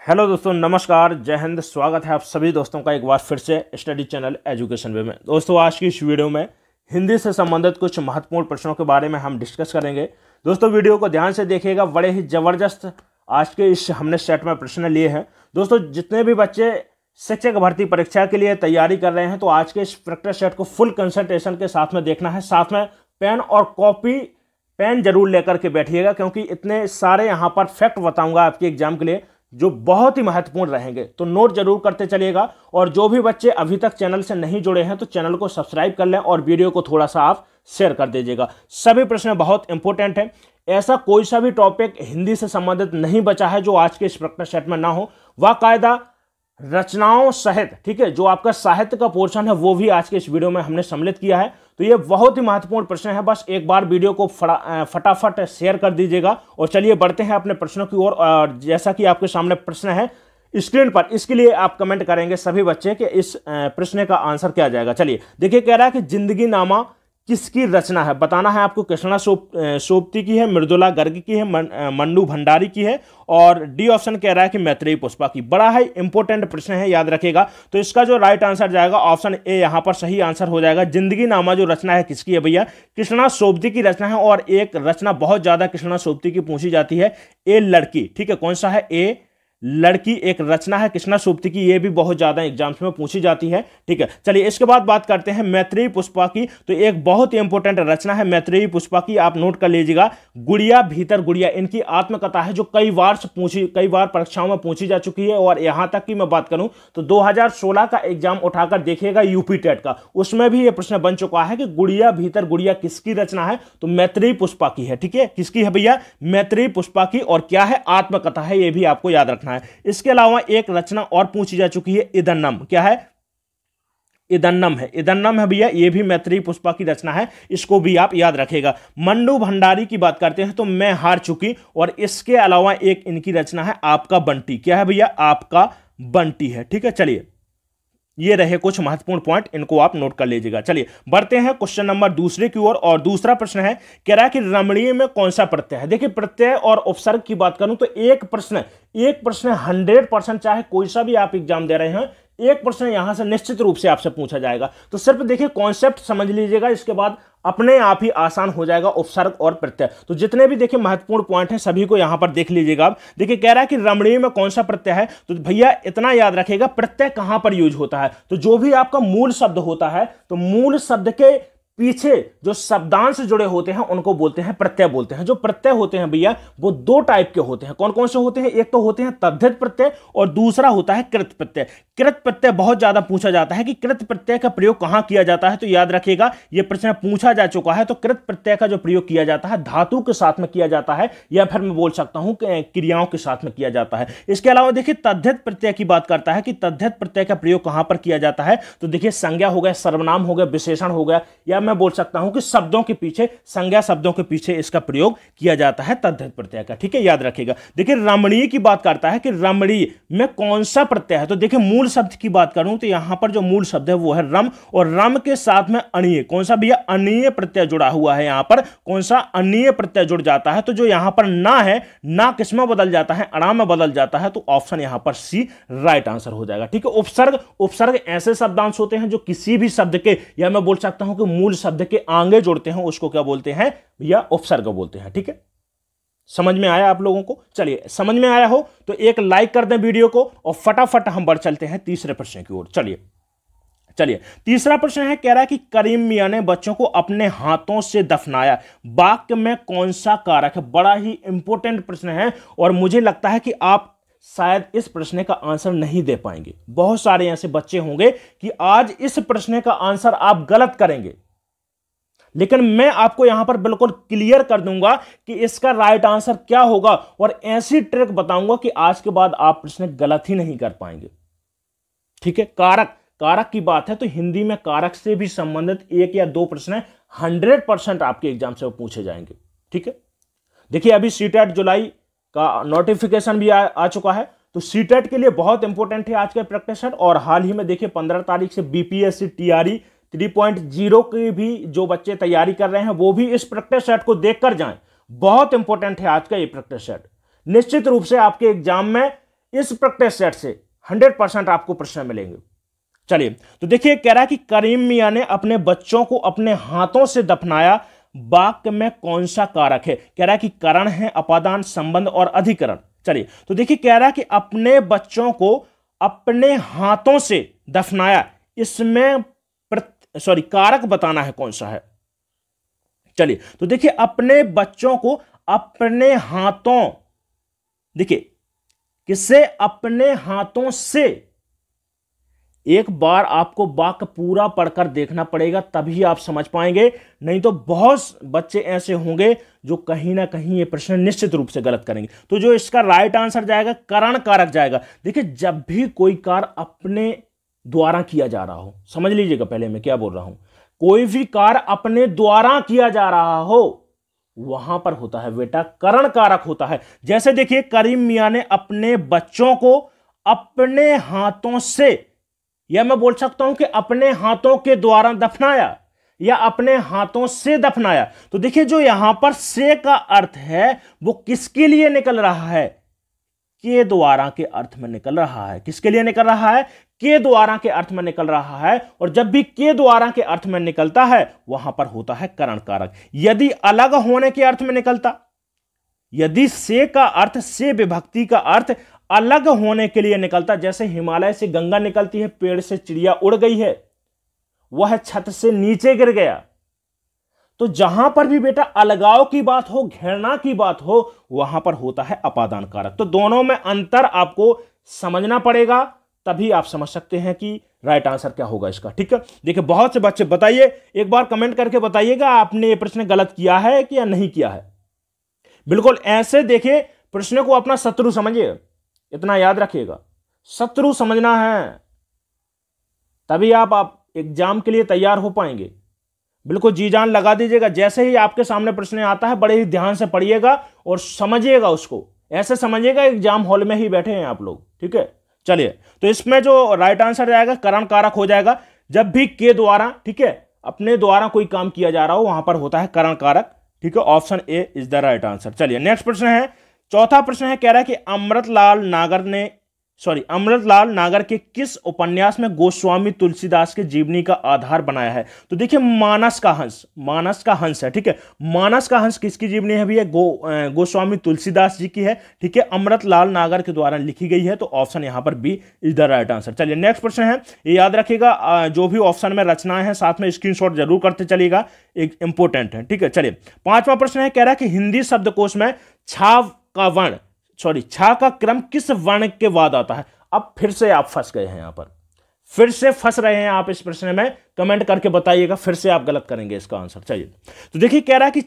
Hello दोस्तों, नमस्कार, जय हिंद। स्वागत है आप सभी दोस्तों का एक बार फिर से स्टडी चैनल एजुकेशन वे में। दोस्तों, आज की इस वीडियो में हिंदी से संबंधित कुछ महत्वपूर्ण प्रश्नों के बारे में हम डिस्कस करेंगे। दोस्तों, वीडियो को ध्यान से देखिएगा, बड़े ही जबरदस्त आज के इस हमने सेट में प्रश्न लिए हैं। दोस्तों, जितने भी बच्चे शिक्षक भर्ती परीक्षा के लिए तैयारी कर रहे हैं तो आज के इस प्रैक्टिस सेट को फुल कंसंट्रेशन के साथ में देखना है। साथ में पेन और कॉपी पेन जरूर लेकर के बैठिएगा, क्योंकि इतने सारे यहाँ पर फैक्ट बताऊंगा आपके एग्जाम के लिए जो बहुत ही महत्वपूर्ण रहेंगे। तो नोट जरूर करते चलिएगा। और जो भी बच्चे अभी तक चैनल से नहीं जुड़े हैं तो चैनल को सब्सक्राइब कर लें और वीडियो को थोड़ा सा आप शेयर कर दीजिएगा। सभी प्रश्न बहुत इंपॉर्टेंट है। ऐसा कोई सा भी टॉपिक हिंदी से संबंधित नहीं बचा है जो आज के इस प्रैक्टिस सेट में ना हो। बाकायदा रचनाओं सहित, ठीक है, जो आपका साहित्य का पोर्शन है वो भी आज के इस वीडियो में हमने सम्मिलित किया है। तो ये बहुत ही महत्वपूर्ण प्रश्न है। बस एक बार वीडियो को फटाफट शेयर कर दीजिएगा। और चलिए बढ़ते हैं अपने प्रश्नों की ओर। और जैसा कि आपके सामने प्रश्न है स्क्रीन पर, इसके लिए आप कमेंट करेंगे सभी बच्चे कि इस प्रश्न का आंसर क्या जाएगा। चलिए देखिए, कह रहा है कि जिंदगी नामा किसकी रचना है। बताना है आपको। कृष्णा सोबती की है, मृदुला गर्ग की है, मन्नू भंडारी की है, और डी ऑप्शन कह रहा है कि मैत्रेयी पुष्पा की। बड़ा ही इंपॉर्टेंट प्रश्न है, याद रखिएगा। तो इसका जो राइट आंसर जाएगा ऑप्शन ए यहां पर सही आंसर हो जाएगा। जिंदगी नामा जो रचना है किसकी है भैया? कृष्णा सोबती की रचना है। और एक रचना बहुत ज्यादा कृष्णा सोबती की पूछी जाती है, ए लड़की। ठीक है, कौन सा है? ए लड़की एक रचना है कृष्णा सोबती की। ये भी बहुत ज्यादा एग्जाम्स में पूछी जाती है। ठीक है, चलिए इसके बाद बात करते हैं मैत्रेयी पुष्पा की। तो एक बहुत ही इंपॉर्टेंट रचना है मैत्रेयी पुष्पा की, आप नोट कर लीजिएगा। गुड़िया भीतर गुड़िया इनकी आत्मकथा है जो कई बार परीक्षाओं में पूछी जा चुकी है। और यहां तक कि मैं बात करूं तो 2016 का एग्जाम उठाकर देखिएगा यूपी टेट का, उसमें भी यह प्रश्न बन चुका है कि गुड़िया भीतर गुड़िया किसकी रचना है? तो मैत्रेयी पुष्पा की है। ठीक है, किसकी है भैया? मैत्रेयी पुष्पा की। और क्या है? आत्मकथा है, यह भी आपको याद रखना है। इसके अलावा एक रचना और पूछी जा चुकी है, इदन्नम। क्या है? इदन्नम है। इदन्नम है भैया, ये भी मैत्रेयी पुष्पा की रचना है, इसको भी आप याद रखेगा। मन्नू भंडारी की बात करते हैं तो मैं हार चुकी। और इसके अलावा एक इनकी रचना है आपका बंटी। क्या है भैया? आपका बंटी है। ठीक है, चलिए ये रहे कुछ महत्वपूर्ण पॉइंट, इनको आप नोट कर लीजिएगा। चलिए बढ़ते हैं क्वेश्चन नंबर दूसरे की ओर। और दूसरा प्रश्न है, कह रहा है कि रमणीय में कौन सा प्रत्यय है। देखिए, प्रत्यय और उपसर्ग की बात करूं तो एक प्रश्न 100%, चाहे कोई सा भी आप एग्जाम दे रहे हैं, एक प्रश्न यहां से निश्चित रूप से आपसे पूछा जाएगा। तो सिर्फ देखिए कॉन्सेप्ट समझ लीजिएगा, इसके बाद अपने आप ही आसान हो जाएगा उपसर्ग और प्रत्यय। तो जितने भी देखिए महत्वपूर्ण पॉइंट हैं सभी को यहां पर देख लीजिएगा आप। देखिए, कह रहा है कि रमणीय में कौन सा प्रत्यय है। तो भैया इतना याद रखिएगा, प्रत्यय कहां पर यूज होता है। तो जो भी आपका मूल शब्द होता है, तो मूल शब्द के पीछे जो शब्दांश जुड़े होते हैं उनको बोलते हैं प्रत्यय बोलते हैं। जो प्रत्यय होते हैं भैया वो दो टाइप के होते हैं। कौन कौन से होते हैं? एक तो होते हैं तद्धित प्रत्यय और दूसरा होता है कृत प्रत्यय। कृत प्रत्यय बहुत ज्यादा पूछा जाता है कि कृत प्रत्यय का प्रयोग कहां किया जाता है। तो याद रखिएगा, यह प्रश्न पूछा जा चुका है। तो कृत प्रत्यय का जो प्रयोग किया जाता है धातु के साथ में किया जाता है, या फिर मैं बोल सकता हूं क्रियाओं के साथ में किया जाता है। इसके अलावा देखिए तद्धित प्रत्यय की बात करता है कि तद्धित प्रत्यय का प्रयोग कहां पर किया जाता है। तो देखिए संज्ञा हो गया, सर्वनाम हो गया, विशेषण हो गया, या मैं बोल सकता हूं कि शब्दों के पीछे, संज्ञा शब्दों के पीछे इसका प्रयोग किया जाता है तद्धित प्रत्यय का। ठीक है, याद रखिएगा। देखिए रमणीय की बात करता है कि रमणीय में कौन सा प्रत्यय है। तो देखिए मूल शब्द की बात करूं तो यहां पर जो मूल शब्द है वो है रम, और रम के साथ में अणीय, कौन सा भैया? अणीय प्रत्यय जुड़ा हुआ है। यहां पर कौन सा? अणीय प्रत्यय जुड़ जाता है। तो जो यहां पर ना है, ना किस में बदल जाता है? अणा में बदल जाता है। तो ऑप्शन यहां पर सी राइट आंसर हो जाएगा। ठीक है, उपसर्ग ऐसे शब्दांश होते हैं जो किसी भी शब्द के, या मैं बोल सकता हूं कि मूल शब्द के आगे जोड़ते हैं, उसको क्या बोलते हैं भैया? उपसर्ग बोलते हैं। ठीक है, समझ में आया आप लोगों को? चलिए, समझ में आया हो तो एक लाइक कर दें वीडियो को, और फटाफट हम बढ़ चलते हैं तीसरे प्रश्न की ओर। चलिए तीसरा प्रश्न है, कह रहा है कि करीम मियां ने बच्चों को अपने हाथों से दफनाया, वाक्य में कौन सा कारक है। बड़ा ही इंपॉर्टेंट प्रश्न है, और मुझे लगता है कि आप शायद इस प्रश्न का आंसर नहीं दे पाएंगे। बहुत सारे ऐसे बच्चे होंगे कि आज इस प्रश्न का आंसर आप गलत करेंगे, लेकिन मैं आपको यहां पर बिल्कुल क्लियर कर दूंगा कि इसका राइट आंसर क्या होगा, और ऐसी ट्रिक बताऊंगा कि आज के बाद आप प्रश्न गलत ही नहीं कर पाएंगे। ठीक है, कारक की बात है तो हिंदी में कारक से भी संबंधित एक या दो प्रश्न 100% आपके एग्जाम से पूछे जाएंगे। ठीक है, देखिए अभी सीटेट जुलाई का नोटिफिकेशन भी आ चुका है। तो सीटेट के लिए बहुत इंपॉर्टेंट है आज का प्रैक्टिस सेट। और हाल ही में देखिए 15 तारीख से बीपीएससी टीआरई 3.0 की भी जो बच्चे तैयारी कर रहे हैं वो भी इस प्रैक्टिस सेट को देखकर जाएं। बहुत इंपॉर्टेंट है आज का ये प्रैक्टिस सेट। निश्चित रूप से आपके एग्जाम में इस प्रैक्टिस सेट से 100% आपको प्रश्न मिलेंगे। चलिए, तो देखिए कह रहा है कि करीम मियां ने अपने बच्चों को अपने हाथों से दफनाया, वाक्य में कौन सा कारक है? कह रहा है कि कारण है, अपादान, संबंध और अधिकरण। चलिए, तो देखिए कह रहा है कि अपने बच्चों को अपने हाथों से दफनाया, इसमें कारक बताना है कौन सा है। चलिए, तो देखिए अपने बच्चों को अपने हाथों, देखिए किससे? अपने हाथों से। एक बार आपको वाक्य पूरा पढ़कर देखना पड़ेगा, तभी आप समझ पाएंगे, नहीं तो बहुत बच्चे ऐसे होंगे जो कहीं ना कहीं ये प्रश्न निश्चित रूप से गलत करेंगे। तो जो इसका राइट आंसर जाएगा, करण कारक जाएगा। देखिए जब भी कोई कार्य अपने द्वारा किया जा रहा हो, समझ लीजिएगा पहले मैं क्या बोल रहा हूं, कोई भी कार्य अपने द्वारा किया जा रहा हो, वहां पर होता है बेटा करण कारक होता है। जैसे देखिए करीम मियां ने अपने बच्चों को अपने हाथों से, या मैं बोल सकता हूं कि अपने हाथों के द्वारा दफनाया, या अपने हाथों से दफनाया। तो देखिए जो यहां पर से का अर्थ है वो किसके लिए निकल रहा है? के द्वारा के अर्थ में निकल रहा है। किसके लिए निकल रहा है? के द्वारा के अर्थ में निकल रहा है। और जब भी के द्वारा के अर्थ में निकलता है वहां पर होता है करण कारक। यदि अलग होने के अर्थ में निकलता, यदि से का अर्थ, से विभक्ति का अर्थ अलग होने के लिए निकलता, जैसे हिमालय से गंगा निकलती है, पेड़ से चिड़िया उड़ गई है, वह छत से नीचे गिर गया, तो जहां पर भी बेटा अलगाव की बात हो, घृणा की बात हो, वहां पर होता है अपादान कारक। तो दोनों में अंतर आपको समझना पड़ेगा, तभी आप समझ सकते हैं कि राइट आंसर क्या होगा इसका। ठीक है, देखिए बहुत से बच्चे बताइए, एक बार कमेंट करके बताइएगा आपने ये प्रश्न गलत किया है कि या नहीं किया है। बिल्कुल ऐसे देखिए प्रश्न को अपना शत्रु समझिए, इतना याद रखिएगा, शत्रु समझना है, तभी आप एग्जाम के लिए तैयार हो पाएंगे। बिल्कुल जी जान लगा दीजिएगा। जैसे ही आपके सामने प्रश्न आता है बड़े ही ध्यान से पढ़िएगा और समझिएगा उसको, ऐसे समझिएगा एग्जाम हॉल में ही बैठे हैं आप लोग। ठीक है, चलिए, तो इसमें जो राइट आंसर आएगा करण कारक हो जाएगा। जब भी के द्वारा, ठीक है, अपने द्वारा कोई काम किया जा रहा हो वहां पर होता है करण कारक। ठीक है, option A is the right answer. चलिए नेक्स्ट प्रश्न है, चौथा प्रश्न है, कह रहा है कि अमृतलाल नागर के किस उपन्यास में गोस्वामी तुलसीदास के जीवनी का आधार बनाया है? तो देखिए मानस का हंस है। ठीक है, मानस का हंस किसकी जीवनी है भैया? गोस्वामी तुलसीदास जी की है। ठीक है, अमृतलाल नागर के द्वारा लिखी गई है। तो ऑप्शन यहां पर B is the right answer. चलिए नेक्स्ट प्रश्न है, ये याद रखिएगा, जो भी ऑप्शन में रचनाएं हैं साथ में स्क्रीनशॉट जरूर करते चलिएगा, एक इंपॉर्टेंट है। ठीक है, चलिए पांचवा प्रश्न है, कह रहा है कि हिंदी शब्दकोश में छा का क्रम किस वर्ण के बाद आता है? अब फिर से आप फंस गए हैं, यहां पर फिर से फंस रहे हैं आप इस प्रश्न में, कमेंट करके बताइएगा, फिर से आप गलत करेंगे इसका आंसर। चलिए, तो देखिए कह रहा है कि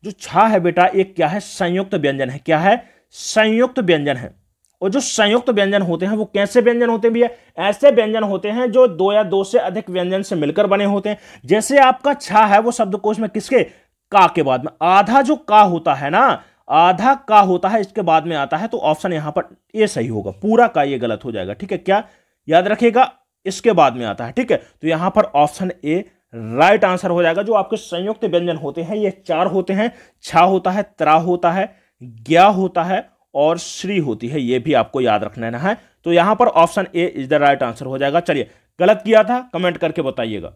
जो छा है बेटा एक क्या है? संयुक्त व्यंजन है। क्या है? संयुक्त व्यंजन है। और जो संयुक्त व्यंजन होते हैं वो कैसे व्यंजन होते हैं भैया? ऐसे व्यंजन होते हैं जो दो या दो से अधिक व्यंजन से मिलकर बने होते हैं। जैसे आपका छा है वो शब्दकोश में किसके? का के बाद में, आधा जो का होता है ना, आधा का होता है, इसके बाद में आता है। तो ऑप्शन यहां पर ये सही होगा, पूरा का ये गलत हो जाएगा। ठीक है, क्या याद रखिएगा, इसके बाद में आता है। ठीक है, तो यहां पर ऑप्शन ए राइट आंसर हो जाएगा। जो आपके संयुक्त व्यंजन होते हैं ये चार होते हैं, छा होता है, त्रा होता है, ज्ञा होता है और श्री होती है। ये भी आपको याद रखना है। तो यहां पर option A is the right answer हो जाएगा। चलिए, गलत किया था कमेंट करके बताइएगा।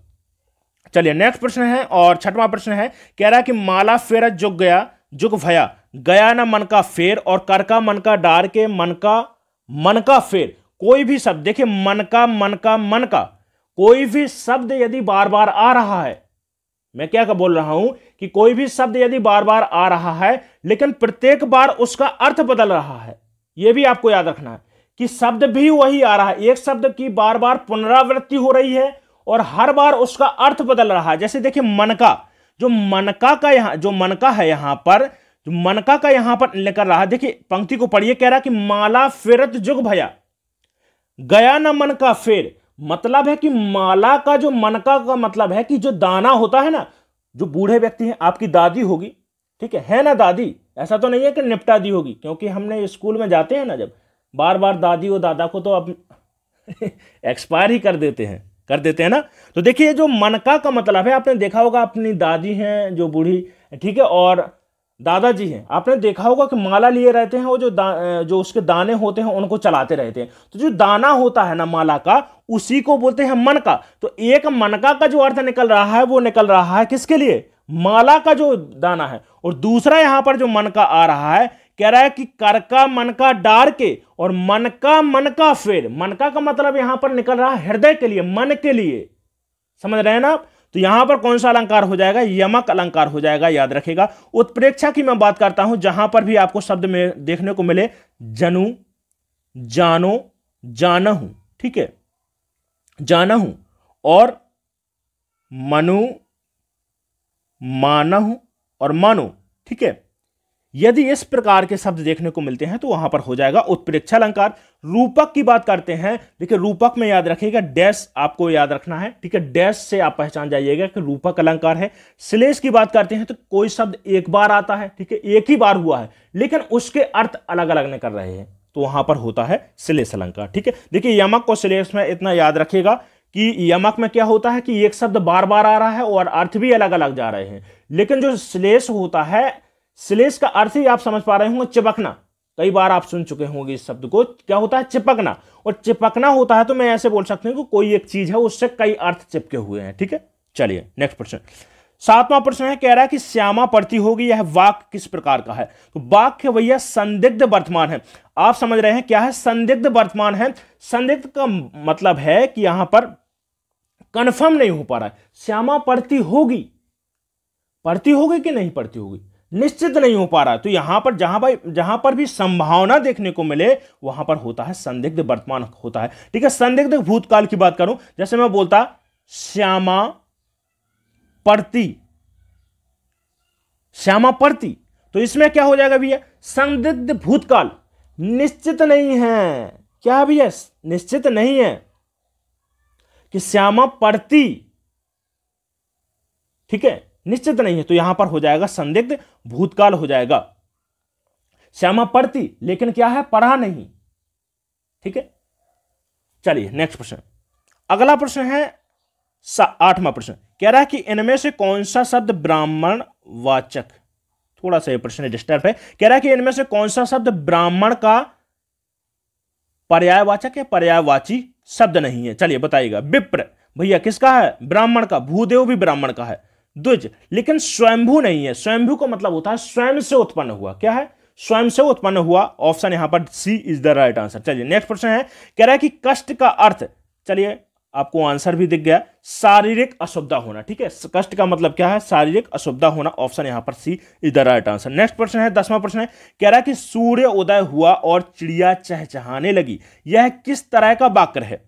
चलिए नेक्स्ट प्रश्न है और छठवां प्रश्न है, कह रहा है कि माला फेरत जुग गया जुग भया, गया ना मन का फेर, और कर का मन का डार के मन का फेर। कोई भी शब्द, देखिए मन का कोई भी शब्द यदि बार बार आ रहा है, मैं क्या बोल रहा हूं कि कोई भी शब्द यदि बार बार आ रहा है लेकिन प्रत्येक बार उसका अर्थ बदल रहा है, यह भी आपको याद रखना है कि शब्द भी वही आ रहा है, एक शब्द की बार बार पुनरावृत्ति हो रही है और हर बार उसका अर्थ बदल रहा है। जैसे देखिए मनका है यहां पर, जो मनका का यहां पर लेकर रहा, देखिए पंक्ति को पढ़िए, कह रहा कि माला फेरत जुग भया, गया ना मन का फेर। मतलब है कि माला का जो मनका का मतलब है कि जो दाना होता है ना, जो बूढ़े व्यक्ति हैं, आपकी दादी होगी, ठीक है ना दादी, ऐसा तो नहीं है कि निपटा दी होगी, क्योंकि हमने स्कूल में जाते हैं ना, जब बार बार दादी और दादा को तो अब एक्सपायर ही कर देते हैं ना। तो देखिए जो मनका का मतलब है, आपने देखा होगा अपनी दादी हैं जो बूढ़ी, ठीक है, और दादाजी हैं, आपने देखा होगा कि माला लिए रहते हैं और जो उसके दाने होते हैं उनको चलाते रहते हैं। तो जो दाना होता है ना माला का, उसी को बोलते हैं मनका। तो एक मनका का जो अर्थ निकल रहा है वो निकल रहा है किसके लिए? माला का जो दाना है। और दूसरा यहां पर जो मनका आ रहा है, कह रहा है कि कर का मनका डार के और मन का फेर। मनका का मतलब यहां पर निकल रहा है हृदय के लिए, मन के लिए। समझ रहे हैं ना आप? तो यहां पर कौन सा अलंकार हो जाएगा? यमक अलंकार हो जाएगा, याद रखिएगा। उत्प्रेक्षा की मैं बात करता हूं, जहां पर भी आपको शब्द में देखने को मिले जनु, जानो, जानहु, ठीक है, जानहु और मनु, मानहु और मानो, ठीक है। यदि इस प्रकार के शब्द देखने को मिलते हैं तो वहां पर हो जाएगा उत्प्रेक्षा अलंकार। रूपक की बात करते हैं, देखिए रूपक में याद रखिएगा डैश आपको याद रखना है, ठीक है, डैश से आप पहचान जाइएगा कि रूपक अलंकार है। श्लेष की बात करते हैं तो कोई शब्द एक बार आता है, ठीक है, एक ही बार हुआ है लेकिन उसके अर्थ अलग अलग निकल रहे हैं, तो वहां पर होता है श्लेष अलंकार, ठीक है। देखिए यमक और श्लेष में इतना याद रखिएगा कि यमक में क्या होता है कि एक शब्द बार बार आ रहा है और अर्थ भी अलग अलग जा रहे हैं, लेकिन जो श्लेष होता है, श्लेष का अर्थ ही आप समझ पा रहे होंगे चिपकना। कई बार आप सुन चुके होंगे इस शब्द को, क्या होता है? चिपकना। और चिपकना होता है तो मैं ऐसे बोल सकता हूं कि कोई एक चीज है उससे कई अर्थ चिपके हुए हैं, ठीक है। चलिए नेक्स्ट प्रश्न, 7वां प्रश्न है, कह रहा है कि श्यामा पड़ती होगी, यह वाक्य किस प्रकार का है? तो वाक्य भैया संदिग्ध वर्तमान है। आप समझ रहे हैं क्या है संदिग्ध वर्तमान है? संदिग्ध का मतलब है कि यहां पर कंफर्म नहीं हो पा रहा है। श्यामा पड़ती होगी कि नहीं पड़ती होगी, निश्चित नहीं हो पा रहा है। तो यहां पर जहां पर भी संभावना देखने को मिले वहां पर होता है संदिग्ध वर्तमान होता है, ठीक है। संदिग्ध भूतकाल की बात करूं, जैसे मैं बोलता श्यामा पड़ती, तो इसमें क्या हो जाएगा भैया? संदिग्ध भूतकाल, निश्चित नहीं है। क्या भैया? निश्चित नहीं है कि श्यामा पड़ती, ठीक है, निश्चित नहीं है, तो यहां पर हो जाएगा संदिग्ध भूतकाल हो जाएगा। श्यामा पढ़ती लेकिन क्या है? पढ़ा नहीं, ठीक है। चलिए नेक्स्ट प्रश्न, अगला प्रश्न है 8वां प्रश्न, कह रहा है कि इनमें से कौन सा शब्द ब्राह्मण वाचक, थोड़ा सा ये प्रश्न डिस्टर्ब है, कह रहा है कि इनमें से कौन सा शब्द ब्राह्मण का पर्यायवाचक है, पर्यायवाची शब्द नहीं है? चलिए बताइएगा। विप्र भैया किसका है? ब्राह्मण का। भूदेव भी ब्राह्मण का है। द्विज, लेकिन स्वयंभू नहीं है। स्वयंभू का मतलब होता है स्वयं से उत्पन्न हुआ। क्या है? स्वयं से उत्पन्न हुआ। ऑप्शन यहां पर C is the right answer. चलिए नेक्स्ट प्रश्न है, कह रहा है कि कष्ट का अर्थ, चलिए आपको आंसर भी दिख गया, शारीरिक असुविधा होना, ठीक है। कष्ट का मतलब क्या है? शारीरिक असुविधा होना। ऑप्शन यहां पर C is the right answer. Next प्रश्न है 10वां प्रश्न है, कह रहा है कि सूर्य उदय हुआ और चिड़िया चहचहाने लगी, यह किस तरह का वाक्य है?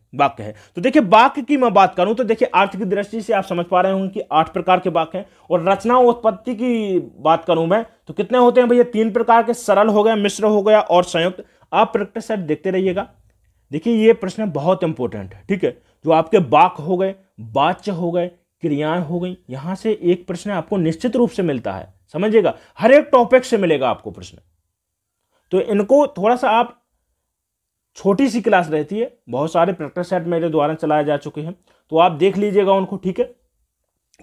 तो देखिए वाक्य की मैं बात करूं तो देखिए अर्थ की दृष्टि से आप समझ पा रहे होंगे कि 8 प्रकार के वाक्य हैं। और रचना उत्पत्ति की बात करूं मैं तो कितने होते हैं भैया? 3 प्रकार के, सरल हो गया, मिश्र हो गया और संयुक्त। आप प्रैक्टिस सेट देखते रहिएगा। देखिए ये प्रश्न बहुत इंपॉर्टेंट है, ठीक है। जो आपके वाक्य हो गए, वाच्य हो गए, क्रियाएं हो गई, यहां से एक प्रश्न आपको निश्चित रूप से मिलता है, समझिएगा। हर एक टॉपिक से मिलेगा आपको प्रश्न। तो इनको थोड़ा सा आप, छोटी सी क्लास रहती है, बहुत सारे प्रैक्टिस सेट मेरे द्वारा चलाए जा चुके हैं, तो आप देख लीजिएगा उनको, ठीक है।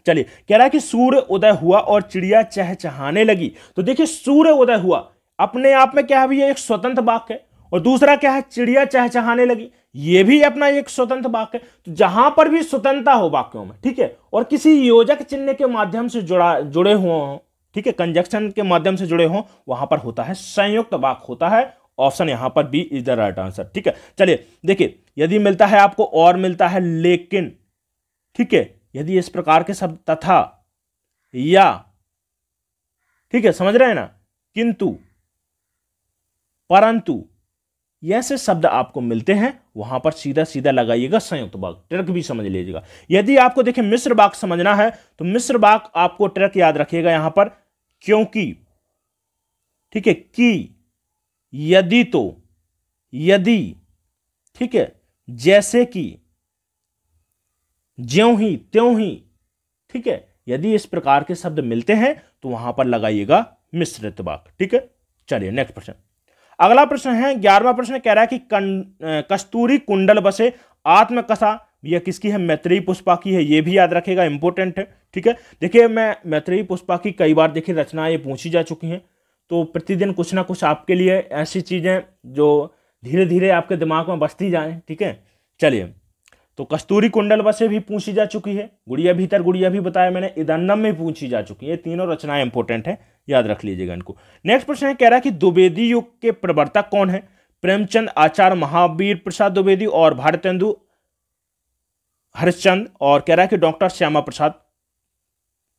चलिए कह रहा है कि सूर्य उदय हुआ और चिड़िया चहचहाने लगी। तो देखिए सूर्य उदय हुआ अपने आप में क्या है भैया? एक स्वतंत्र वाक्य है। और दूसरा क्या है? चिड़िया चहचहाने लगी, ये भी अपना एक स्वतंत्र वाक्य है। तो जहां पर भी स्वतंत्रता हो वाक्यों में, ठीक है, और किसी योजक चिन्ह के माध्यम से जुड़े हो, ठीक है, कंजक्शन के माध्यम से जुड़े हो, वहां पर होता है संयुक्त वाक्य होता है। ऑप्शन यहां पर B is the right answer, ठीक है। चलिए देखिए, यदि मिलता है आपको और मिलता है लेकिन, ठीक है, यदि इस प्रकार के शब्द तथा, या, ठीक है, समझ रहे हैं ना, किंतु, परंतु, ऐसे शब्द आपको मिलते हैं, वहां पर सीधा सीधा लगाइएगा संयुक्त वाक्य। ट्रिक भी समझ लीजिएगा। यदि आपको देखिए मिश्र वाक्य समझना है तो मिश्र वाक्य आपको ट्रिक याद रखिएगा यहां पर, क्योंकि, ठीक है, कि, यदि, तो, यदि, ठीक है, जैसे कि, ज्यों ही, त्यों ही, ठीक है। यदि इस प्रकार के शब्द मिलते हैं तो वहां पर लगाइएगा मिश्रित वाक्य, ठीक है। चलिए नेक्स्ट प्रश्न, अगला प्रश्न है 11वां प्रश्न, कह रहा है कि कस्तूरी कुंडल बसे आत्मकथा यह किसकी है, मैत्रेयी पुष्पा की है, ये भी याद रखेगा, इंपॉर्टेंट है। ठीक है, देखिए मैं मैत्रेयी पुष्पा की कई बार देखिए रचनाएं ये पूछी जा चुकी हैं, तो प्रतिदिन कुछ ना कुछ आपके लिए ऐसी चीजें जो धीरे धीरे आपके दिमाग में बसती जाएं। ठीक है, चलिए, तो कस्तूरी कुंडल से भी पूछी जा चुकी है, गुड़िया भीतर गुड़िया भी बताया मैंने, इदन्नम में पूछी जा चुकी है। ये तीनों रचनाएं इंपॉर्टेंट है, याद रख लीजिएगा इनको। नेक्स्ट प्रश्न है, कह रहा है कि द्विवेदी युग के प्रवर्तक कौन है? प्रेमचंद, आचार्य महावीर प्रसाद द्विवेदी और भारतेंदु हरिश्चंद्र, और कह रहा है कि डॉक्टर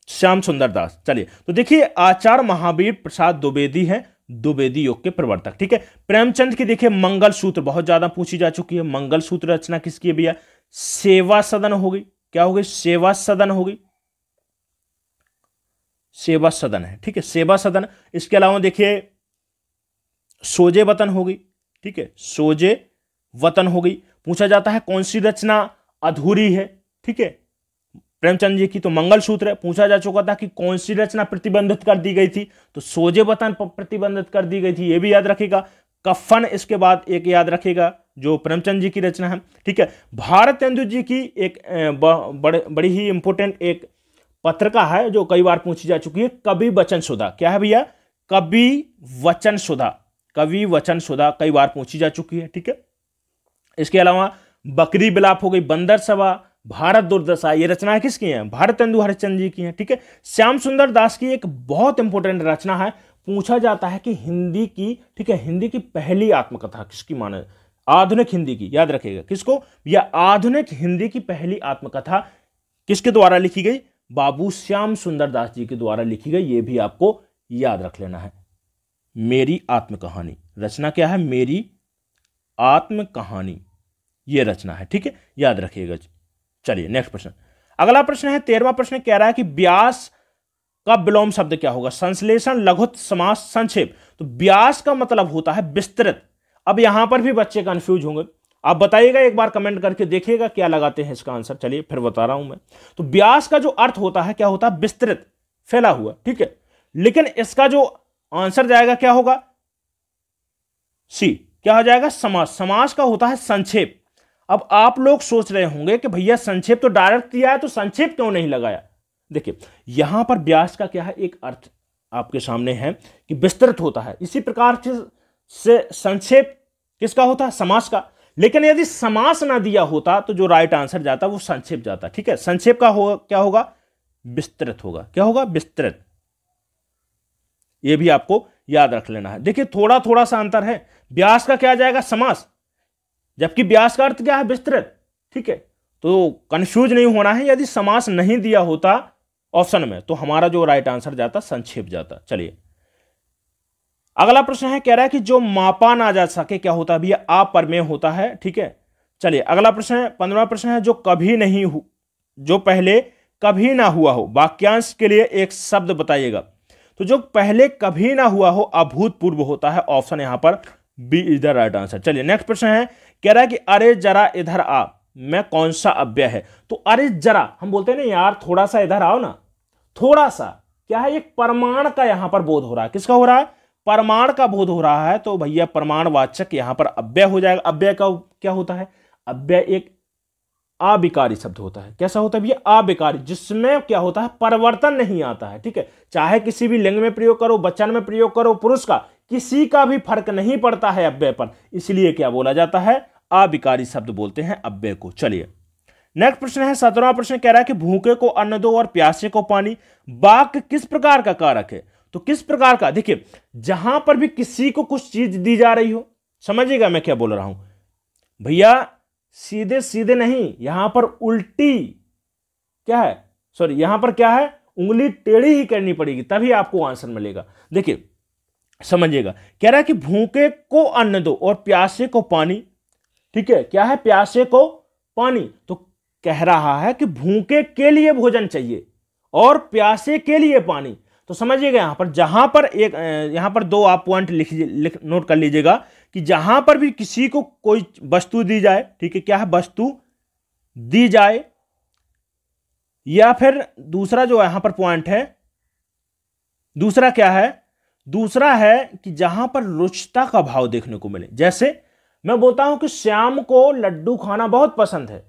श्याम सुंदर दास। चलिए, तो देखिए आचार्य महावीर प्रसाद द्विवेदी है द्विवेदी युग के प्रवर्तक। ठीक है, प्रेमचंद की देखिए मंगल सूत्र बहुत ज्यादा पूछी जा चुकी है। मंगल सूत्र रचना किसकी है भैया? सेवा सदन हो गई। क्या हो गई? सेवा सदन हो गई, सेवा सदन है। ठीक है, सेवा सदन। इसके अलावा देखिए सोजे वतन हो गई। ठीक है, सोजे वतन हो गई। पूछा जाता है कौन सी रचना अधूरी है? ठीक है, प्रेमचंद जी की तो मंगल सूत्र है। पूछा जा चुका था कि कौन सी रचना प्रतिबंधित कर दी गई थी, तो सोजे वतन प्रतिबंधित कर दी गई थी, ये भी याद रखेगा। कफन इसके बाद एक याद रखेगा जो प्रेमचंद जी की रचना है। ठीक है, भारतेंदु जी की एक बड़ी ही इंपॉर्टेंट एक पत्रिका है जो कई बार पूछी जा चुकी है, कवि वचन सुधा। क्या है भैया? कवि वचन सुधा। कवि वचन सुधा कई बार पूछी जा चुकी है। ठीक है, इसके अलावा बकरी विलाप हो गई, बंदर सभा, भारत दुर्दशा, ये रचनाएं किसकी हैं? भारतेंदु हरिश्चंद्र जी की हैं। ठीक है, श्याम सुंदर दास की एक बहुत इंपॉर्टेंट रचना है। पूछा जाता है कि हिंदी की, ठीक है, हिंदी की पहली आत्मकथा किसकी माने? आधुनिक हिंदी की, याद रखिएगा किसको? या आधुनिक हिंदी की पहली आत्मकथा किसके द्वारा लिखी गई? बाबू श्याम सुंदर दास जी के द्वारा लिखी गई। ये भी आपको याद रख लेना है। मेरी आत्मकहानी, रचना क्या है? मेरी आत्मकहानी, ये रचना है। ठीक है, याद रखिएगा। चलिए नेक्स्ट प्रश्न, अगला प्रश्न है 13वां प्रश्न, कह रहा है कि व्यास का विलोम शब्द क्या होगा? संश्लेषण, लघुत्व, समास, संक्षेप। तो व्यास का मतलब होता है विस्तृत। अब यहां पर भी बच्चे कंफ्यूज होंगे, आप बताइएगा, एक बार कमेंट करके देखिएगा क्या लगाते हैं इसका आंसर। चलिए फिर बता रहा हूं मैं। तो व्यास का जो अर्थ होता है क्या होता है? विस्तृत, फैला हुआ। ठीक है, लेकिन इसका जो आंसर जाएगा क्या होगा? सी, क्या हो जाएगा? समास। समास का होता है संक्षेप। अब आप लोग सोच रहे होंगे कि भैया संक्षेप तो डायरेक्ट दिया है, तो संक्षेप क्यों नहीं लगाया? देखिए यहां पर व्यास का क्या है, एक अर्थ आपके सामने है कि विस्तृत होता है। इसी प्रकार से संक्षेप किसका होता है? समास का। लेकिन यदि समास ना दिया होता तो जो राइट आंसर जाता वो संक्षेप जाता। ठीक है, संक्षेप का क्या होगा? विस्तृत होगा। क्या होगा? विस्तृत। यह भी आपको याद रख लेना है। देखिए थोड़ा थोड़ा सा अंतर है। व्यास का क्या आ जाएगा? समास, जबकि व्यास का अर्थ क्या है? विस्तृत। ठीक है, तो कंफ्यूज नहीं होना है। यदि समास नहीं दिया होता ऑप्शन में तो हमारा जो राइट आंसर जाता संक्षेप जाता। चलिए अगला प्रश्न है, कह रहा है कि जो मापा ना जा सके क्या होता है भैया? अप्रमेय होता है। ठीक है, चलिए अगला प्रश्न है 15वां प्रश्न है, जो कभी नहीं जो पहले कभी ना हुआ हो, वाक्यांश के लिए एक शब्द बताइएगा। तो जो पहले कभी ना हुआ हो अभूतपूर्व होता है। ऑप्शन यहां पर B is the right answer. चलिए नेक्स्ट प्रश्न है, कह रहा है कि अरे जरा इधर आ मैं कौन सा अव्यय है? तो अरे जरा हम बोलते हैं ना यार, थोड़ा सा इधर आओ ना, थोड़ा सा क्या है? एक प्रमाण का यहां पर बोध हो रहा है। किसका हो रहा है? प्रमाण का बोध हो रहा है। तो भैया प्रमाणवाचक यहां पर अव्यय हो जाएगा। अव्यय का क्या होता है? अव्यय एक अविकारी शब्द होता है। कैसा होता है भैया? अविकारी, जिसमें क्या होता है? परिवर्तन नहीं आता है। ठीक है, चाहे किसी भी लिंग में प्रयोग करो, वचन में प्रयोग करो, पुरुष का, किसी का भी फर्क नहीं पड़ता है अव्यय पर। इसलिए क्या बोला जाता है? अविकारी शब्द बोलते हैं अव्यय को। चलिए नेक्स्ट प्रश्न है 17वां प्रश्न, कह रहा है कि भूखे को अन्न दो और प्यासे को पानी। वाक्य किस प्रकार का कारक है? तो किस प्रकार का? देखिए जहां पर भी किसी को कुछ चीज दी जा रही हो, समझिएगा मैं क्या बोल रहा हूं भैया, सीधे सीधे नहीं, यहां पर उल्टी क्या है, सॉरी यहां पर क्या है, उंगली टेढ़ी ही करनी पड़ेगी, तभी आपको आंसर मिलेगा। देखिए समझिएगा, कह रहा है कि भूखे को अन्न दो और प्यासे को पानी। ठीक है, क्या है? प्यासे को पानी। तो कह रहा है कि भूखे के लिए भोजन चाहिए और प्यासे के लिए पानी। तो समझिएगा यहां पर, जहां पर एक यहां पर दो आप पॉइंट नोट कर लीजिएगा कि जहां पर भी किसी को कोई वस्तु दी जाए, ठीक है, क्या है? वस्तु दी जाए, या फिर दूसरा जो यहां पर पॉइंट है, दूसरा क्या है? दूसरा है कि जहां पर रुचिता का भाव देखने को मिले। जैसे मैं बोलता हूं कि श्याम को लड्डू खाना बहुत पसंद है,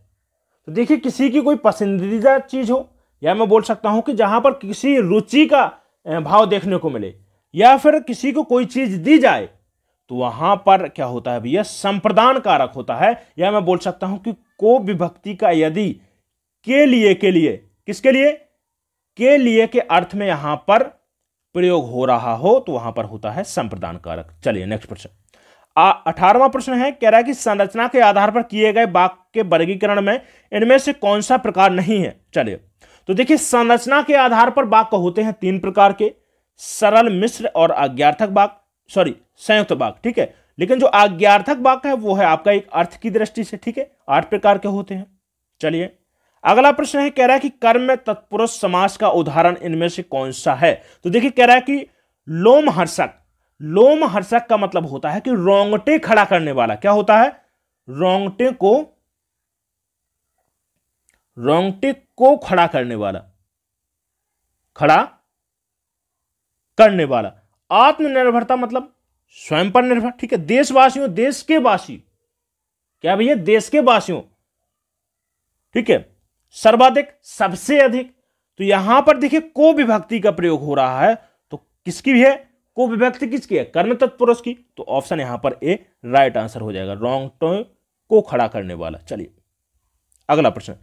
तो देखिए किसी की कोई पसंदीदा चीज हो, या मैं बोल सकता हूं कि जहां पर किसी रुचि का भाव देखने को मिले, या फिर किसी को कोई चीज दी जाए, तो वहां पर क्या होता है भैया, संप्रदान कारक होता है। या मैं बोल सकता हूं कि को विभक्ति का यदि के लिए किसके लिए, के लिए के अर्थ में यहां पर प्रयोग हो रहा हो, तो वहां पर होता है संप्रदान कारक। चलिए नेक्स्ट प्रश्न, 18वां प्रश्न है, कह रहा है कि संरचना के आधार पर किए गए वाक्य के वर्गीकरण में इनमें से कौन सा प्रकार नहीं है। चलिए तो देखिए संरचना के आधार पर वाक्य होते हैं 3 प्रकार के, सरल, मिश्र और आज्ञार्थक वाक्य, सॉरी संयुक्त वाक्य, ठीक है। लेकिन जो आज्ञार्थक वाक्य है वो है आपका एक अर्थ की दृष्टि से, ठीक है, 8 प्रकार के होते हैं। चलिए अगला प्रश्न है, कह रहा है कि कर्म में तत्पुरुष समास का उदाहरण इनमें से कौन सा है। तो देखिए कह रहा है कि लोमहर्षक, लोमहर्षक का मतलब होता है कि रोंगटे खड़ा करने वाला। क्या होता है, रोंगटे को खड़ा करने वाला, खड़ा करने वाला। आत्मनिर्भरता मतलब स्वयं पर निर्भर, ठीक है। देशवासियों, देश के वासी, क्या भैया, देश के वासियों, ठीक है। सर्वाधिक, सबसे अधिक। तो यहां पर देखिए को विभक्ति का प्रयोग हो रहा है, तो किसकी भी है, को विभक्ति किसकी है, कर्म तत्पुरुष की। तो ऑप्शन यहां पर ए राइट आंसर हो जाएगा, रोंगटे को खड़ा करने वाला। चलिए अगला प्रश्न,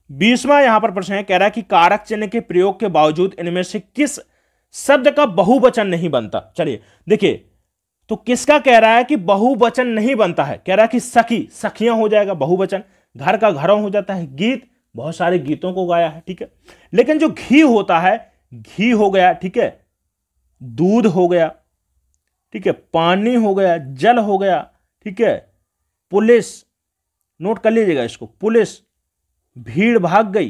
20वां यहां पर प्रश्न है, कह रहा है कि कारक चिन्ह के प्रयोग के बावजूद इनमें से किस शब्द का बहुवचन नहीं बनता। चलिए देखिए, तो किसका कह रहा है कि बहुवचन नहीं बनता है, कह रहा है कि सखी, सखियां हो जाएगा बहुवचन, घर का घरों हो जाता है, गीत, बहुत सारे गीतों को गाया है, ठीक है। लेकिन जो घी होता है, घी हो गया, ठीक है, दूध हो गया, ठीक है, पानी हो गया, जल हो गया, ठीक है, पुलिस, नोट कर लीजिएगा इसको, पुलिस, भीड़ भाग गई,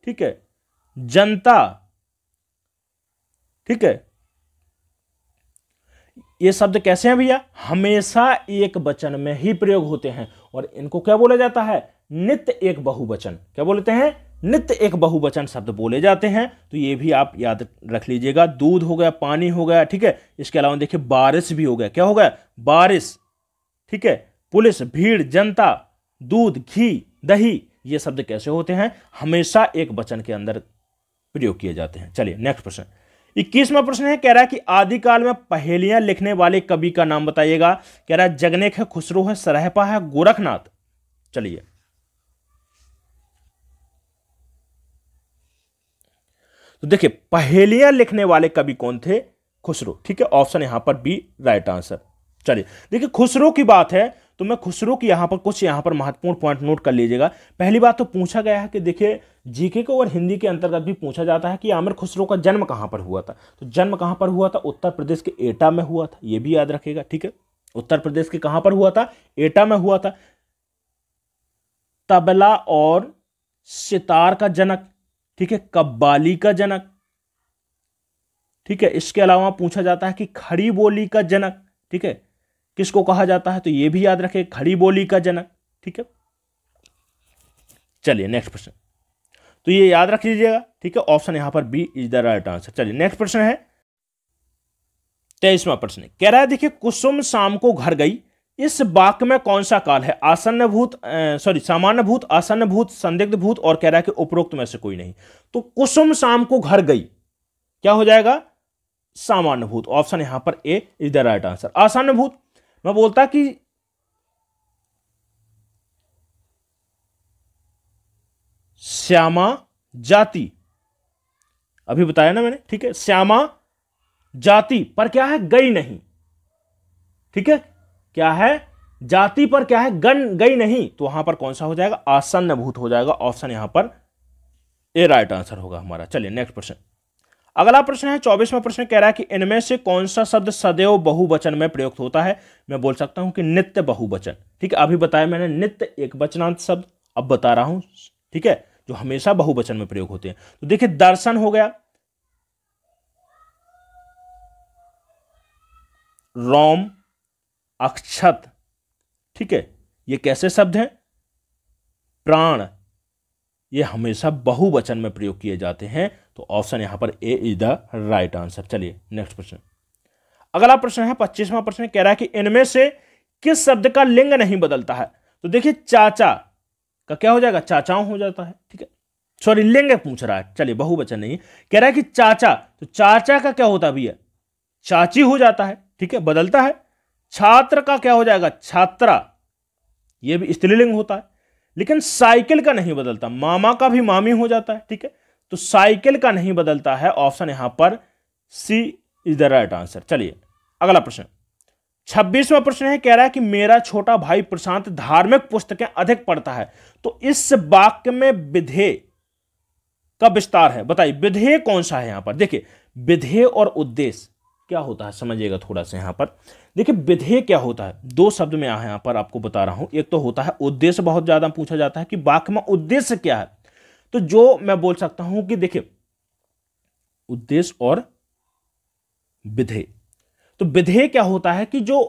ठीक है, जनता, ठीक है। ये शब्द कैसे हैं भैया, हमेशा एक वचन में ही प्रयोग होते हैं, और इनको क्या बोला जाता है, नित्य एक बहुवचन। क्या बोलते हैं, नित्य एक बहुवचन शब्द बोले जाते हैं। तो ये भी आप याद रख लीजिएगा, दूध हो गया, पानी हो गया, ठीक है। इसके अलावा देखिए बारिश भी हो गया, क्या हो गया, बारिश, ठीक है, पुलिस, भीड़, जनता, दूध, घी, दही, ये शब्द कैसे होते हैं, हमेशा एक वचन के अंदर प्रयोग किए जाते हैं। चलिए नेक्स्ट प्रश्न, 21वां प्रश्न है, कह रहा है कि आदिकाल में पहेलियां लिखने वाले कवि का नाम बताइएगा। कह रहा है जगनेक है, खुसरो है, सरहपा है, गोरखनाथ। चलिए तो देखिए पहेलियां लिखने वाले कवि कौन थे, खुसरो, ठीक है। ऑप्शन यहां पर बी राइट आंसर। चलिए देखिए खुसरो की बात है, तो मैं खुसरो की यहां पर कुछ यहां पर महत्वपूर्ण पॉइंट नोट कर लीजिएगा। पहली बात तो पूछा गया है कि देखिए जीके को और हिंदी के अंतर्गत भी पूछा जाता है कि आमिर खुसरो का जन्म कहां पर हुआ था। तो जन्म कहां पर हुआ था, उत्तर प्रदेश के एटा में हुआ था, यह भी याद रखिएगा, ठीक है। उत्तर प्रदेश के कहां पर हुआ था, एटा में हुआ था। तबला और सितार का जनक, ठीक है, कव्वाली का जनक, ठीक है। इसके अलावा पूछा जाता है कि खड़ी बोली का जनक, ठीक है, किसको कहा जाता है, तो यह भी याद रखें, खड़ी बोली का जनक, ठीक है। चलिए नेक्स्ट प्रश्न, तो ये याद रख लीजिएगा, ठीक है। ऑप्शन यहां पर B is the right answer. चलिए नेक्स्ट प्रश्न है 23वां प्रश्न, कह रहा है देखिए कुसुम शाम को घर गई, इस वाक्य में कौन सा काल है, आसन्न भूत, सामान्य भूत, आसन्न भूत, संदिग्ध भूत, और कह रहा है कि उपरोक्त में से कोई नहीं। तो कुसुम शाम को घर गई क्या हो जाएगा, सामान्य भूत। ऑप्शन यहां पर ए इज द राइट आंसर। आसन्न भूत मैं बोलता कि श्यामा जाति, अभी बताया ना मैंने, ठीक है, श्यामा जाति पर क्या है, गई नहीं, ठीक है, क्या है, जाति पर क्या है, गई नहीं। तो वहां पर कौन सा हो जाएगा, आसन्न भूत हो जाएगा। ऑप्शन यहां पर ए राइट आंसर होगा हमारा। चलिए नेक्स्ट प्रश्न, अगला प्रश्न है 24वां प्रश्न, कह रहा है कि इनमें से कौन सा शब्द सदैव बहुवचन में प्रयुक्त होता है। मैं बोल सकता हूं कि नित्य बहुवचन, ठीक है। अभी बताया मैंने नित्य एक वचनांत शब्द, अब बता रहा हूं, ठीक है, जो हमेशा बहुवचन में प्रयोग होते हैं। तो देखिए दर्शन हो गया, रोम, अक्षत, ठीक है, ये कैसे शब्द हैं, प्राण, ये हमेशा बहुवचन में प्रयोग किए जाते हैं। तो ऑप्शन यहां पर ए इज द राइट आंसर। चलिए नेक्स्ट प्रश्न, अगला प्रश्न है 25वां प्रश्न, कह रहा है कि इनमें से किस शब्द का लिंग नहीं बदलता है। तो देखिए चाचा, का क्या हो जाएगा, चाचाओं हो जाता है। ठीक है, सॉरी लिंग पूछ रहा है, चलिए बहुवचन नहीं, कह रहा है कि चाचा, तो चाचा का क्या होता है भैया, चाची हो जाता है। ठीक है, बदलता है। छात्र का क्या हो जाएगा, छात्रा, यह भी स्त्रीलिंग होता है। लेकिन साइकिल का नहीं बदलता, मामा का भी मामी हो जाता है। ठीक है, तो साइकिल का नहीं बदलता है, ऑप्शन यहां पर C is the right answer. चलिए अगला प्रश्न, 26वां प्रश्न है, कह रहा है कि मेरा छोटा भाई प्रशांत धार्मिक पुस्तकें अधिक पढ़ता है। तो इस वाक्य में विधेय का विस्तार है, बताइए विधेय कौन सा है। यहां पर देखिए विधेय और उद्देश्य क्या होता है, समझिएगा थोड़ा सा। यहां पर देखिए विधेय क्या होता है, दो शब्द में यहां पर आपको बता रहा हूं। एक तो होता है उद्देश्य, बहुत ज्यादा पूछा जाता है कि वाक्य में उद्देश्य क्या है। तो जो मैं बोल सकता हूं कि देखिए उद्देश्य और विधेय, तो विधेय क्या होता है कि जो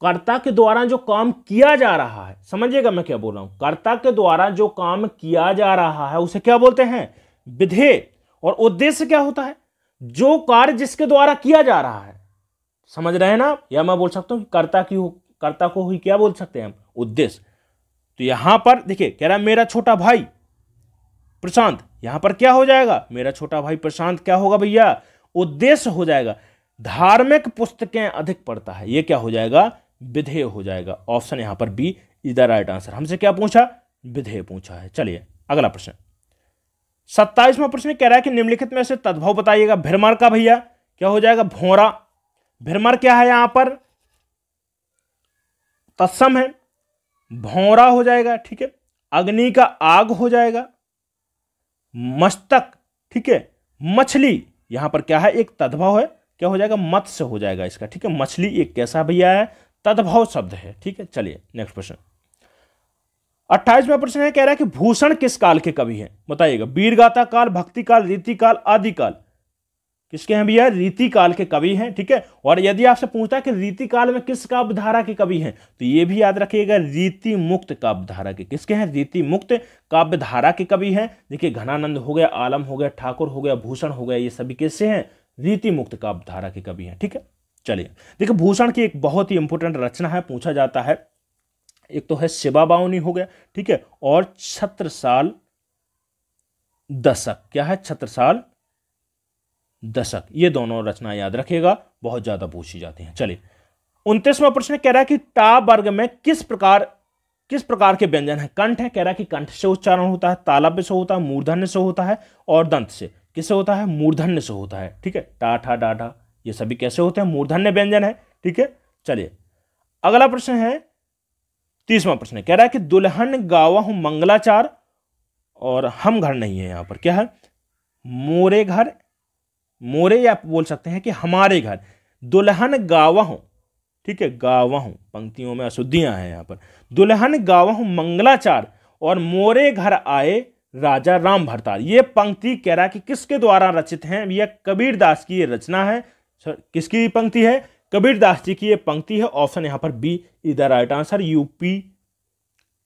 कर्ता के द्वारा जो काम किया जा रहा है, समझिएगा मैं क्या बोल रहा हूं, कर्ता के द्वारा जो काम किया जा रहा है उसे क्या बोलते हैं, विधेय। और उद्देश्य क्या होता है, जो कार्य जिसके द्वारा किया जा रहा है, समझ रहे हैं ना। या मैं बोल सकता हूं कि कर्ता को ही क्या बोल सकते हैं हम, उद्देश्य। तो यहां पर देखिए कह रहा है मेरा छोटा भाई प्रशांत, यहां पर क्या हो जाएगा, मेरा छोटा भाई प्रशांत क्या होगा भैया, उद्देश्य हो जाएगा। धार्मिक पुस्तकें अधिक पढ़ता है, यह क्या हो जाएगा, विधेय हो जाएगा। ऑप्शन यहां पर B is the right answer. हमसे क्या पूछा, विधेय पूछा है। चलिए अगला प्रश्न, 27वां प्रश्न कह रहा है कि निम्नलिखित में से तद्भव बताइएगा। भ्रमर का भैया क्या हो जाएगा, भौरा। भ्रमर क्या है, यहां पर तत्सम है, भौरा हो जाएगा। ठीक है, अग्नि का आग हो जाएगा। मस्तक, ठीक है, मछली, यहां पर क्या है, एक तद्भव है, क्या हो जाएगा, मत्स्य हो जाएगा इसका। ठीक है, मछली एक कैसा भैया है, तद्भव शब्द है। ठीक है, चलिए नेक्स्ट प्रश्न, 28वां प्रश्न है, कह रहा है कि भूषण किस काल के कवि हैं, बताइएगा। वीरगाथा काल, भक्ति काल, रीति काल, आदि काल, किसके हैं भैया, रीति काल के कवि हैं। ठीक है, और यदि आपसे पूछता है कि रीति काल में किस काव्य धारा के कवि हैं, तो यह भी याद रखिएगा रीति मुक्त काव्य धारा के, किसके हैं, रीति मुक्त काव्य धारा के कवि हैं। देखिए घनानंद हो गया, आलम हो गया, ठाकुर हो गया, भूषण हो गया, ये सभी किससे हैं, रीति मुक्त काव्य धारा के कवि हैं। ठीक है, चलिए देखिए भूषण की एक बहुत ही इंपोर्टेंट रचना है, पूछा जाता है, एक तो है शिवा बावनी हो गया। ठीक है, और छत्रसाल दशक, क्या है, छत्रसाल दशक, ये दोनों रचना याद रखिएगा, बहुत ज्यादा पूछी जाती हैं। चलिए 29वां प्रश्न कह रहा है कि टा वर्ग में किस प्रकार के व्यंजन है। कंठ है, कह रहा है कि कंठ से उच्चारण होता है, तालव्य से होता है, मूर्धन्य से होता है, और दंत से, किससे होता है, मूर्धन्य से होता है। ठीक है, टा ठा डा ढा, ये सभी कैसे होते हैं, मूर्धन्य व्यंजन है। ठीक है, चलिए अगला प्रश्न है 30वां प्रश्न, कह रहा है कि दुल्हन गावहु मंगलाचार, और हम घर नहीं है, यहां पर क्या है, मोरे घर, मोरे या बोल सकते हैं कि हमारे घर। दुल्हन गावहु, ठीक है, गावहु, पंक्तियों में अशुद्धियां हैं यहां पर। दुल्हन गावहु मंगलाचार और मोरे घर आए राजा राम भरतार, ये पंक्ति कह रहा है कि किसके द्वारा रचित है, यह कबीरदास की ये रचना है। किसकी पंक्ति है, कबीरदास जी की ये पंक्ति है। ऑप्शन यहां पर B is the right answer. UP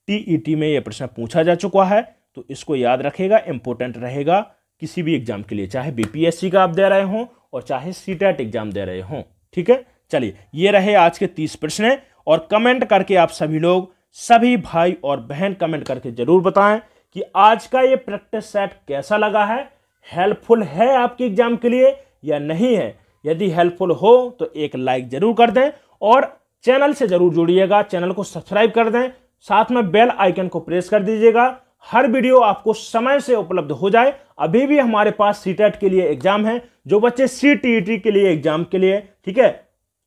TET में यह प्रश्न पूछा जा चुका है, तो इसको याद रखेगा, इंपोर्टेंट रहेगा किसी भी एग्जाम के लिए, चाहे बीपीएससी का आप दे रहे हो और चाहे सीटेट एग्जाम दे रहे हो। ठीक है, चलिए ये रहे आज के 30 प्रश्न, और कमेंट करके आप सभी लोग, सभी भाई और बहन कमेंट करके जरूर बताएं कि आज का ये प्रैक्टिस सेट कैसा लगा है, हेल्पफुल है आपके एग्जाम के लिए या नहीं है। यदि हेल्पफुल हो तो एक लाइक जरूर कर दें, और चैनल से जरूर जुड़िएगा, चैनल को सब्सक्राइब कर दें, साथ में बेल आइकन को प्रेस कर दीजिएगा, हर वीडियो आपको समय से उपलब्ध हो जाए। अभी भी हमारे पास सीटेट के लिए एग्जाम है, जो बच्चे सीटीईटी के लिए एग्जाम के लिए, ठीक है,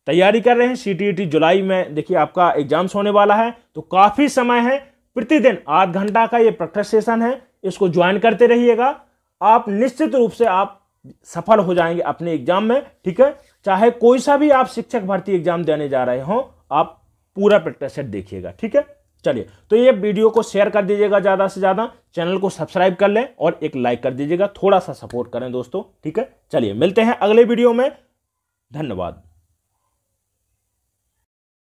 तैयारी कर रहे हैं, सीटीईटी जुलाई में देखिए आपका एग्जाम्स होने वाला है, तो काफी समय है। प्रतिदिन आध घंटा का ये प्रैक्टिस सेशन है, इसको ज्वाइन करते रहिएगा, आप निश्चित रूप से आप सफल हो जाएंगे अपने एग्जाम में। ठीक है, चाहे कोई सा भी आप शिक्षक भर्ती एग्जाम देने जा रहे हो, आप पूरा प्रैक्टिस सेट देखिएगा। ठीक है, चलिए तो ये वीडियो को शेयर कर दीजिएगा ज्यादा से ज्यादा, चैनल को सब्सक्राइब कर लें और एक लाइक कर दीजिएगा, थोड़ा सा सपोर्ट करें दोस्तों। ठीक है, चलिए मिलते हैं अगले वीडियो में, धन्यवाद।